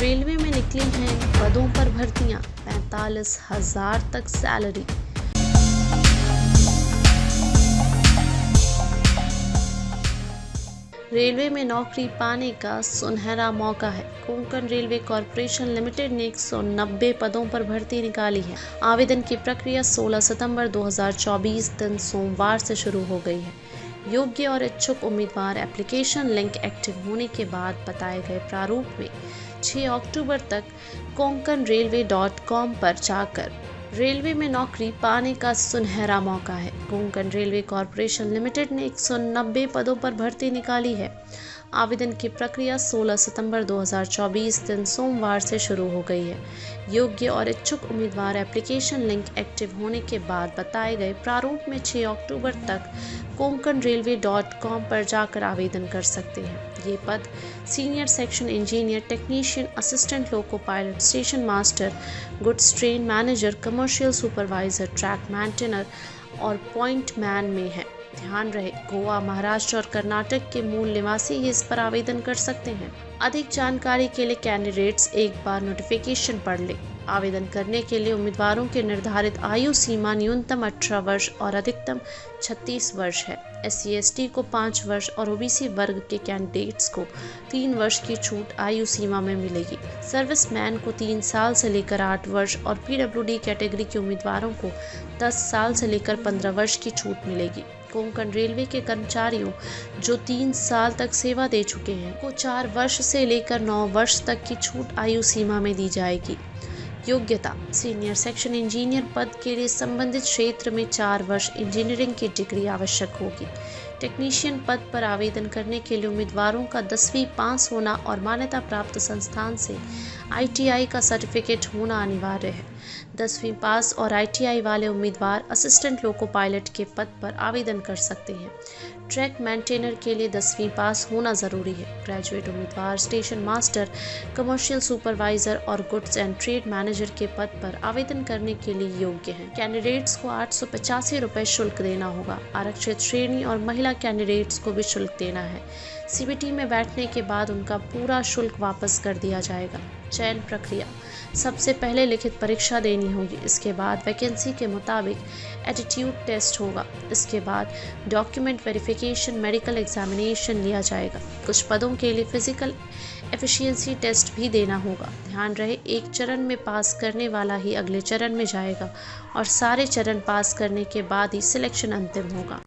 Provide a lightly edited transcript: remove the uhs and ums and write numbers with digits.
Railway में निकली हैं पदों पर भर्तियां, 45,000 तक सैलरी। रेलवे में नौकरी पाने का सुनहरा मौका है। कोंकण रेलवे कॉरपोरेशन लिमिटेड ने 190 पदों पर भर्ती निकाली है। आवेदन की प्रक्रिया 16 सितंबर 2024 दिन सोमवार से शुरू हो गई है। योग्य और इच्छुक उम्मीदवार एप्लीकेशन लिंक एक्टिव होने के बाद बताए गए प्रारूप में 6 अक्टूबर तक konkanrailway.com पर जाकर रेलवे में नौकरी पाने का सुनहरा मौका है। कोंकण रेलवे कॉरपोरेशन लिमिटेड ने 190 पदों पर भर्ती निकाली है। आवेदन की प्रक्रिया 16 सितंबर 2024 दिन सोमवार से शुरू हो गई है। योग्य और इच्छुक उम्मीदवार एप्लीकेशन लिंक एक्टिव होने के बाद बताए गए प्रारूप में 6 अक्टूबर तक konkanrailway.com पर जाकर आवेदन कर सकते हैं। ये पद senior section engineer, technician, assistant loco pilot, station master, goods train manager, commercial supervisor, track maintainer और पॉइंट मैन में है। ध्यान रहे, गोवा, महाराष्ट्र और कर्नाटक के मूल निवासी ही इस पर आवेदन कर सकते हैं। अधिक जानकारी के लिए कैंडिडेट्स एक बार नोटिफिकेशन पढ़ लें। आवेदन करने के लिए उम्मीदवारों की निर्धारित आयु सीमा न्यूनतम 18 वर्ष और अधिकतम 36 वर्ष है। SC/ST को 5 वर्ष और OBC वर्ग के कैंडिडेट्स को 3 वर्ष की छूट आयु सीमा में मिलेगी। सर्विसमैन को 3 साल से लेकर 8 वर्ष और PWD कैटेगरी के उम्मीदवारों को 10 साल से लेकर 15 वर्ष की छूट मिलेगी। कोंकण रेलवे के कर्मचारियों जो 3 साल तक सेवा दे चुके हैं को 4 वर्ष से लेकर 9 वर्ष तक की छूट आयु सीमा में दी जाएगी। योग्यता: सीनियर सेक्शन इंजीनियर पद के लिए संबंधित क्षेत्र में 4 वर्ष इंजीनियरिंग की डिग्री आवश्यक होगी। टेक्नीशियन पद पर आवेदन करने के लिए उम्मीदवारों का 10वीं पास होना और मान्यता प्राप्त संस्थान से ITI का सर्टिफिकेट होना अनिवार्य है। 10वीं पास और ITI वाले उम्मीदवार असिस्टेंट लोको पायलट के पद पर आवेदन कर सकते हैं। ट्रैक मेंटेनर के लिए 10वीं पास होना ज़रूरी है। ग्रेजुएट उम्मीदवार स्टेशन मास्टर, कमर्शियल सुपरवाइजर और गुड्स एंड ट्रेड मैनेजर के पद पर आवेदन करने के लिए योग्य हैं। कैंडिडेट्स को 885 रुपये शुल्क देना होगा। आरक्षित श्रेणी और महिला कैंडिडेट्स को भी शुल्क देना है। CBT में बैठने के बाद उनका पूरा शुल्क वापस कर दिया जाएगा। चयन प्रक्रिया: सबसे पहले लिखित परीक्षा देनी होगी। इसके बाद वैकेंसी के मुताबिक एटीट्यूड टेस्ट होगा। इसके बाद डॉक्यूमेंट वेरिफिकेशन, मेडिकल एग्जामिनेशन लिया जाएगा। कुछ पदों के लिए फिजिकल एफिशिएंसी टेस्ट भी देना होगा। ध्यान रहे, एक चरण में पास करने वाला ही अगले चरण में जाएगा और सारे चरण पास करने के बाद ही सिलेक्शन अंतिम होगा।